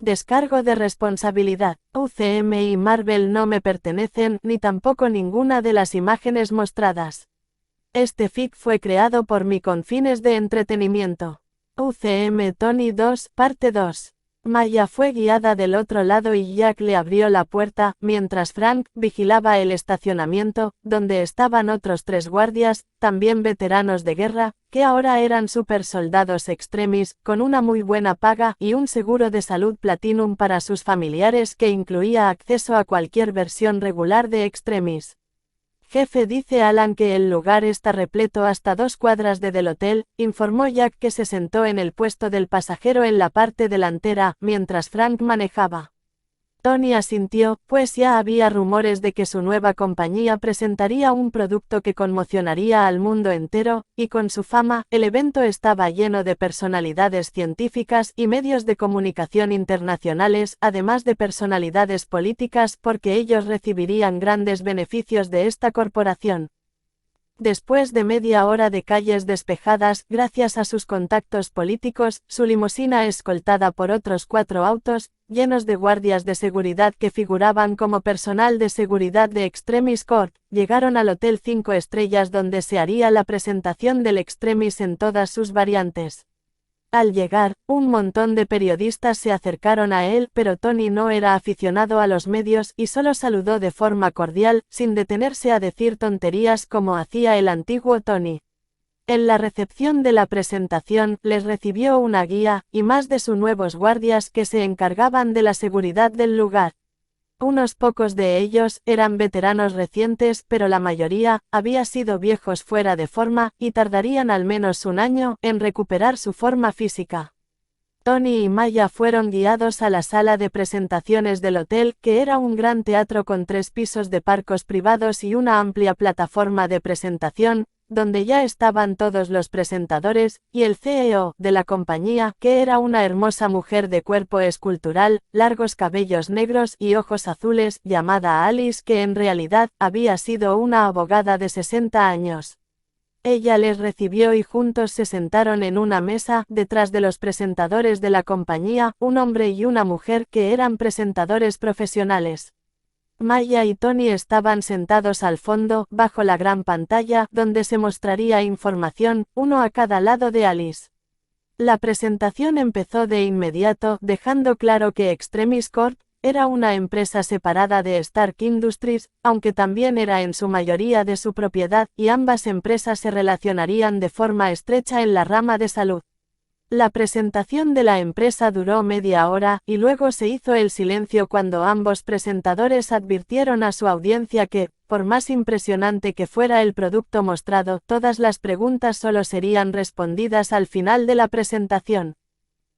Descargo de responsabilidad. UCM y Marvel no me pertenecen, ni tampoco ninguna de las imágenes mostradas. Este fic fue creado por mí con fines de entretenimiento. UCM Tony 2, parte 2. Maya fue guiada del otro lado y Jack le abrió la puerta, mientras Frank vigilaba el estacionamiento, donde estaban otros 3 guardias, también veteranos de guerra, que ahora eran super soldados extremis, con una muy buena paga y un seguro de salud Platinum para sus familiares que incluía acceso a cualquier versión regular de extremis. Jefe, dice Alan que el lugar está repleto hasta 2 cuadras del hotel, informó Jack, que se sentó en el puesto del pasajero en la parte delantera, mientras Frank manejaba. Tony asintió, pues ya había rumores de que su nueva compañía presentaría un producto que conmocionaría al mundo entero, y con su fama, el evento estaba lleno de personalidades científicas y medios de comunicación internacionales, además de personalidades políticas, porque ellos recibirían grandes beneficios de esta corporación. Después de media hora de calles despejadas, gracias a sus contactos políticos, su limusina escoltada por otros 4 autos, llenos de guardias de seguridad que figuraban como personal de seguridad de Extremis Corp, llegaron al Hotel 5 Estrellas donde se haría la presentación del Extremis en todas sus variantes. Al llegar, un montón de periodistas se acercaron a él, pero Tony no era aficionado a los medios y solo saludó de forma cordial, sin detenerse a decir tonterías como hacía el antiguo Tony. En la recepción de la presentación, les recibió una guía, y más de sus nuevos guardias que se encargaban de la seguridad del lugar. Unos pocos de ellos eran veteranos recientes, pero la mayoría había sido viejos fuera de forma, y tardarían al menos un año en recuperar su forma física. Tony y Maya fueron guiados a la sala de presentaciones del hotel, que era un gran teatro con 3 pisos de palcos privados y una amplia plataforma de presentación, donde ya estaban todos los presentadores, y el CEO de la compañía, que era una hermosa mujer de cuerpo escultural, largos cabellos negros y ojos azules, llamada Alice, que en realidad había sido una abogada de 60 años. Ella les recibió y juntos se sentaron en una mesa, detrás de los presentadores de la compañía, un hombre y una mujer que eran presentadores profesionales. Maya y Tony estaban sentados al fondo, bajo la gran pantalla, donde se mostraría información, uno a cada lado de Alice. La presentación empezó de inmediato, dejando claro que Extremis Corp era una empresa separada de Stark Industries, aunque también era en su mayoría de su propiedad, y ambas empresas se relacionarían de forma estrecha en la rama de salud. La presentación de la empresa duró media hora, y luego se hizo el silencio cuando ambos presentadores advirtieron a su audiencia que, por más impresionante que fuera el producto mostrado, todas las preguntas solo serían respondidas al final de la presentación.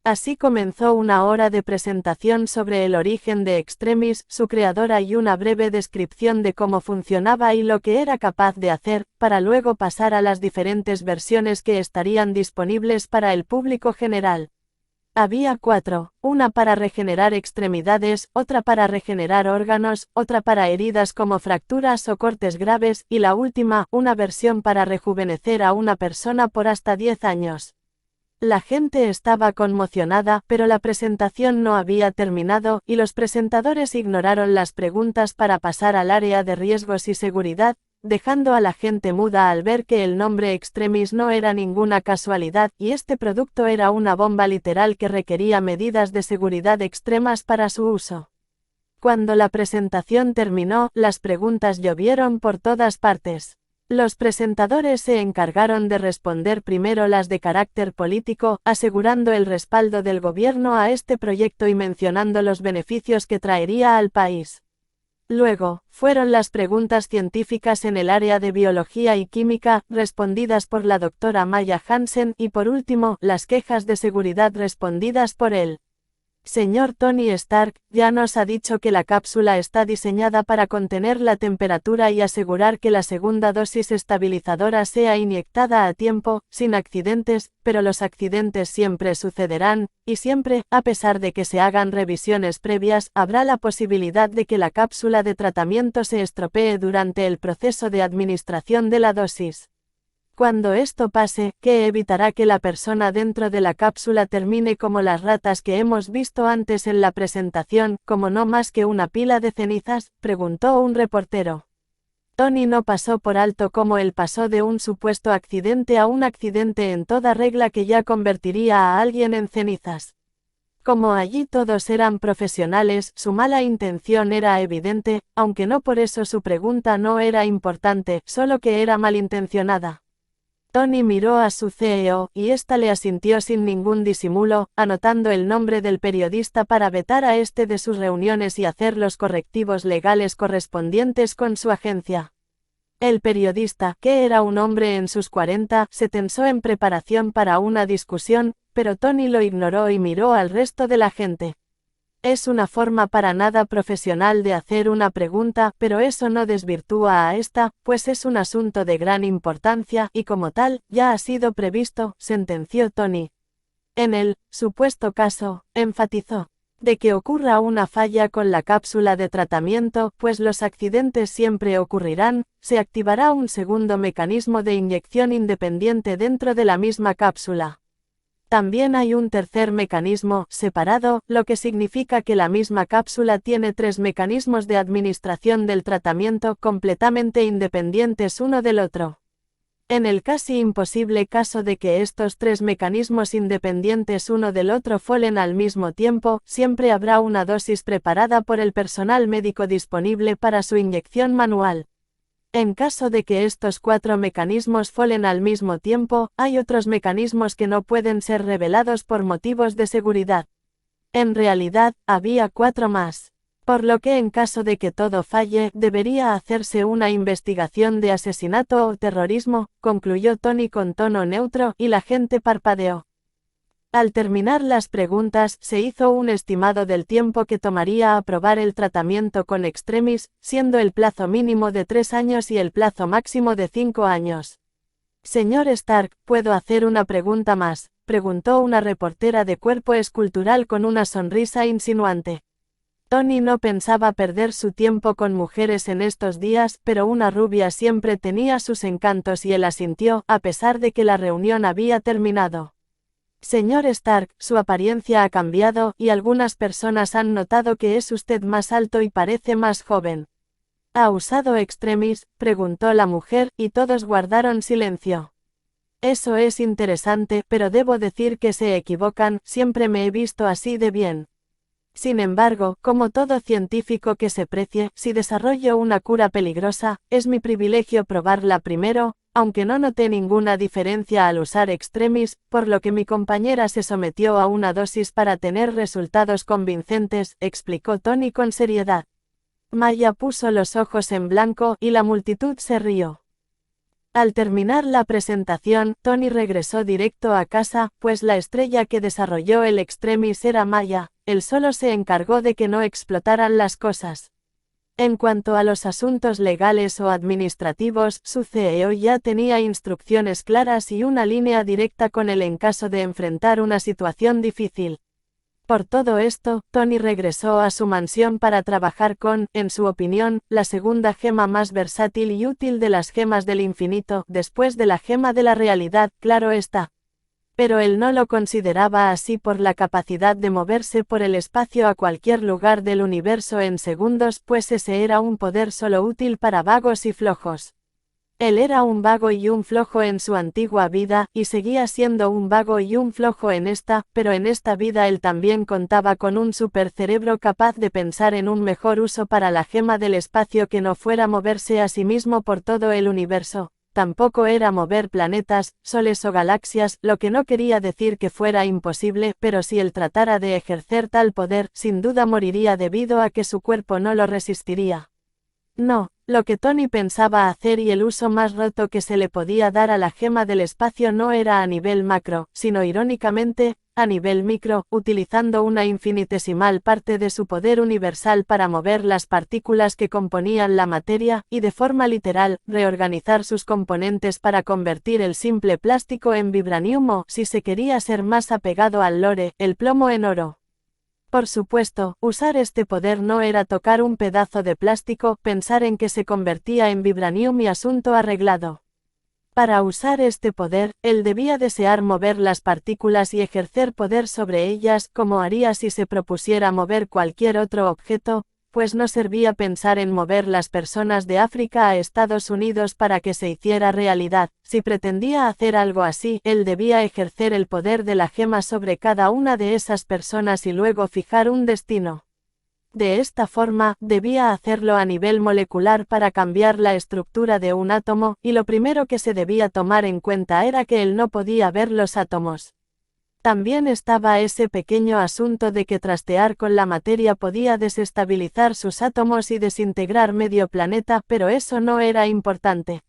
Así comenzó una hora de presentación sobre el origen de Extremis, su creadora y una breve descripción de cómo funcionaba y lo que era capaz de hacer, para luego pasar a las diferentes versiones que estarían disponibles para el público general. Había 4, una para regenerar extremidades, otra para regenerar órganos, otra para heridas como fracturas o cortes graves, y la última, una versión para rejuvenecer a una persona por hasta 10 años. La gente estaba conmocionada, pero la presentación no había terminado, y los presentadores ignoraron las preguntas para pasar al área de riesgos y seguridad, dejando a la gente muda al ver que el nombre Extremis no era ninguna casualidad, y este producto era una bomba literal que requería medidas de seguridad extremas para su uso. Cuando la presentación terminó, las preguntas llovieron por todas partes. Los presentadores se encargaron de responder primero las de carácter político, asegurando el respaldo del gobierno a este proyecto y mencionando los beneficios que traería al país. Luego, fueron las preguntas científicas en el área de biología y química, respondidas por la doctora Maya Hansen, y por último, las quejas de seguridad respondidas por él. Señor Tony Stark, ya nos ha dicho que la cápsula está diseñada para contener la temperatura y asegurar que la segunda dosis estabilizadora sea inyectada a tiempo, sin accidentes, pero los accidentes siempre sucederán, y siempre, a pesar de que se hagan revisiones previas, habrá la posibilidad de que la cápsula de tratamiento se estropee durante el proceso de administración de la dosis. Cuando esto pase, ¿qué evitará que la persona dentro de la cápsula termine como las ratas que hemos visto antes en la presentación, como no más que una pila de cenizas?, preguntó un reportero. Tony no pasó por alto cómo él pasó de un supuesto accidente a un accidente en toda regla que ya convertiría a alguien en cenizas. Como allí todos eran profesionales, su mala intención era evidente, aunque no por eso su pregunta no era importante, solo que era malintencionada. Tony miró a su CEO, y ésta le asintió sin ningún disimulo, anotando el nombre del periodista para vetar a este de sus reuniones y hacer los correctivos legales correspondientes con su agencia. El periodista, que era un hombre en sus 40, se tensó en preparación para una discusión, pero Tony lo ignoró y miró al resto de la gente. Es una forma para nada profesional de hacer una pregunta, pero eso no desvirtúa a esta, pues es un asunto de gran importancia y como tal, ya ha sido previsto, sentenció Tony. En el supuesto caso, enfatizó, de que ocurra una falla con la cápsula de tratamiento, pues los accidentes siempre ocurrirán, se activará un segundo mecanismo de inyección independiente dentro de la misma cápsula. También hay un tercer mecanismo, separado, lo que significa que la misma cápsula tiene 3 mecanismos de administración del tratamiento completamente independientes uno del otro. En el casi imposible caso de que estos 3 mecanismos independientes uno del otro fallen al mismo tiempo, siempre habrá una dosis preparada por el personal médico disponible para su inyección manual. En caso de que estos 4 mecanismos fallen al mismo tiempo, hay otros mecanismos que no pueden ser revelados por motivos de seguridad. En realidad, había 4 más. Por lo que en caso de que todo falle, debería hacerse una investigación de asesinato o terrorismo, concluyó Tony con tono neutro, y la gente parpadeó. Al terminar las preguntas, se hizo un estimado del tiempo que tomaría aprobar el tratamiento con Extremis, siendo el plazo mínimo de 3 años y el plazo máximo de 5 años. Señor Stark, ¿puedo hacer una pregunta más?, preguntó una reportera de cuerpo escultural con una sonrisa insinuante. Tony no pensaba perder su tiempo con mujeres en estos días, pero una rubia siempre tenía sus encantos y él asintió, a pesar de que la reunión había terminado. Señor Stark, su apariencia ha cambiado, y algunas personas han notado que es usted más alto y parece más joven. ¿Ha usado Extremis?, preguntó la mujer, y todos guardaron silencio. Eso es interesante, pero debo decir que se equivocan, siempre me he visto así de bien. Sin embargo, como todo científico que se precie, si desarrollo una cura peligrosa, es mi privilegio probarla primero, aunque no noté ninguna diferencia al usar Extremis, por lo que mi compañera se sometió a una dosis para tener resultados convincentes, explicó Tony con seriedad. Maya puso los ojos en blanco, y la multitud se rió. Al terminar la presentación, Tony regresó directo a casa, pues la estrella que desarrolló el Extremis era Maya, él solo se encargó de que no explotaran las cosas. En cuanto a los asuntos legales o administrativos, su CEO ya tenía instrucciones claras y una línea directa con él en caso de enfrentar una situación difícil. Por todo esto, Tony regresó a su mansión para trabajar con, en su opinión, la segunda gema más versátil y útil de las gemas del infinito, después de la gema de la realidad, claro está. Pero él no lo consideraba así por la capacidad de moverse por el espacio a cualquier lugar del universo en segundos, pues ese era un poder solo útil para vagos y flojos. Él era un vago y un flojo en su antigua vida, y seguía siendo un vago y un flojo en esta, pero en esta vida él también contaba con un supercerebro capaz de pensar en un mejor uso para la gema del espacio que no fuera moverse a sí mismo por todo el universo. Tampoco era mover planetas, soles o galaxias, lo que no quería decir que fuera imposible, pero si él tratara de ejercer tal poder, sin duda moriría debido a que su cuerpo no lo resistiría. No, lo que Tony pensaba hacer y el uso más roto que se le podía dar a la gema del espacio no era a nivel macro, sino irónicamente, a nivel micro, utilizando una infinitesimal parte de su poder universal para mover las partículas que componían la materia, y de forma literal, reorganizar sus componentes para convertir el simple plástico en vibranium o, si se quería ser más apegado al lore, el plomo en oro. Por supuesto, usar este poder no era tocar un pedazo de plástico, pensar en que se convertía en vibranium y asunto arreglado. Para usar este poder, él debía desear mover las partículas y ejercer poder sobre ellas como haría si se propusiera mover cualquier otro objeto, pues no servía pensar en mover las personas de África a Estados Unidos para que se hiciera realidad. Si pretendía hacer algo así, él debía ejercer el poder de la gema sobre cada una de esas personas y luego fijar un destino. De esta forma, debía hacerlo a nivel molecular para cambiar la estructura de un átomo, y lo primero que se debía tomar en cuenta era que él no podía ver los átomos. También estaba ese pequeño asunto de que trastear con la materia podía desestabilizar sus átomos y desintegrar medio planeta, pero eso no era importante.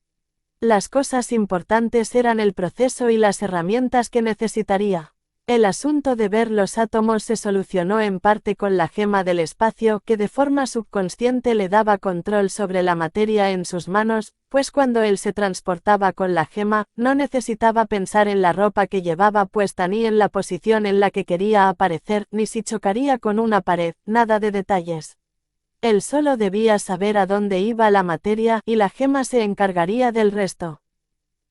Las cosas importantes eran el proceso y las herramientas que necesitaría. El asunto de ver los átomos se solucionó en parte con la gema del espacio, que de forma subconsciente le daba control sobre la materia en sus manos, pues cuando él se transportaba con la gema, no necesitaba pensar en la ropa que llevaba puesta ni en la posición en la que quería aparecer, ni si chocaría con una pared, nada de detalles. Él solo debía saber a dónde iba la materia y la gema se encargaría del resto.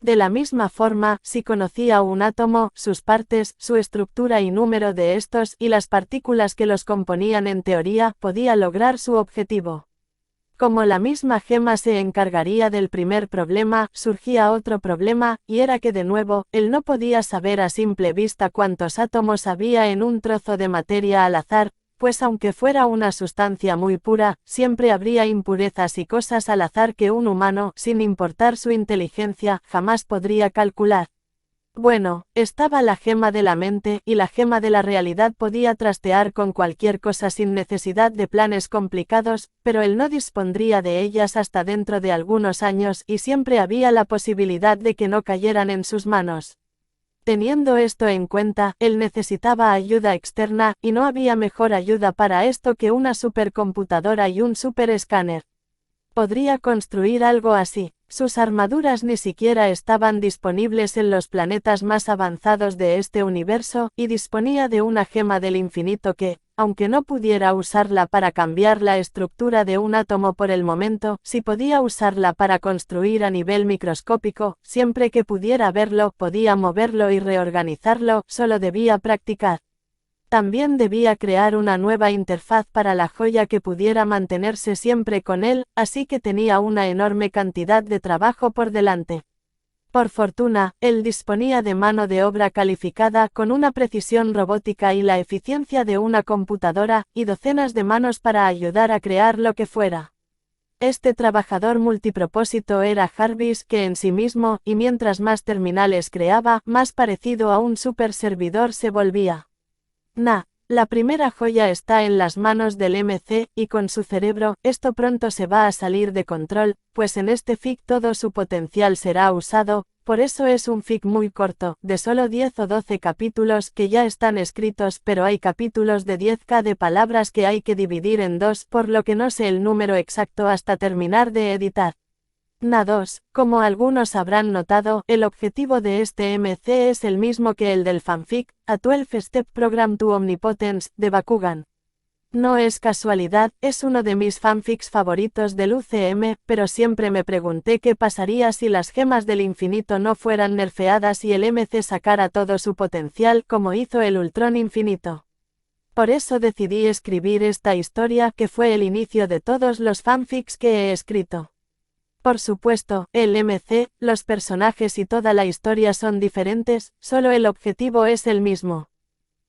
De la misma forma, si conocía un átomo, sus partes, su estructura y número de estos, y las partículas que los componían en teoría, podía lograr su objetivo. Como la misma gema se encargaría del primer problema, surgía otro problema, y era que de nuevo, él no podía saber a simple vista cuántos átomos había en un trozo de materia al azar, pues aunque fuera una sustancia muy pura, siempre habría impurezas y cosas al azar que un humano, sin importar su inteligencia, jamás podría calcular. Bueno, estaba la gema de la mente, y la gema de la realidad podía trastear con cualquier cosa sin necesidad de planes complicados, pero él no dispondría de ellas hasta dentro de algunos años y siempre había la posibilidad de que no cayeran en sus manos. Teniendo esto en cuenta, él necesitaba ayuda externa, y no había mejor ayuda para esto que una supercomputadora y un superescáner. Podría construir algo así. Sus armaduras ni siquiera estaban disponibles en los planetas más avanzados de este universo, y disponía de una gema del infinito que, aunque no pudiera usarla para cambiar la estructura de un átomo por el momento, sí podía usarla para construir a nivel microscópico, siempre que pudiera verlo, podía moverlo y reorganizarlo, solo debía practicar. También debía crear una nueva interfaz para la joya que pudiera mantenerse siempre con él, así que tenía una enorme cantidad de trabajo por delante. Por fortuna, él disponía de mano de obra calificada con una precisión robótica y la eficiencia de una computadora, y docenas de manos para ayudar a crear lo que fuera. Este trabajador multipropósito era Jarvis, que en sí mismo, y mientras más terminales creaba, más parecido a un superservidor se volvía. La primera joya está en las manos del MC, y con su cerebro, esto pronto se va a salir de control, pues en este fic todo su potencial será usado, por eso es un fic muy corto, de solo 10 o 12 capítulos que ya están escritos, pero hay capítulos de 10k de palabras que hay que dividir en dos, por lo que no sé el número exacto hasta terminar de editar. 2. Como algunos habrán notado, el objetivo de este MC es el mismo que el del fanfic, A 12-Step Program to Omnipotence, de Bakugan. No es casualidad, es uno de mis fanfics favoritos del UCM, pero siempre me pregunté qué pasaría si las gemas del infinito no fueran nerfeadas y el MC sacara todo su potencial como hizo el Ultron Infinito. Por eso decidí escribir esta historia que fue el inicio de todos los fanfics que he escrito. Por supuesto, el MC, los personajes y toda la historia son diferentes, solo el objetivo es el mismo.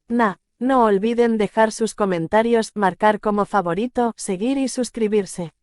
No olviden dejar sus comentarios, marcar como favorito, seguir y suscribirse.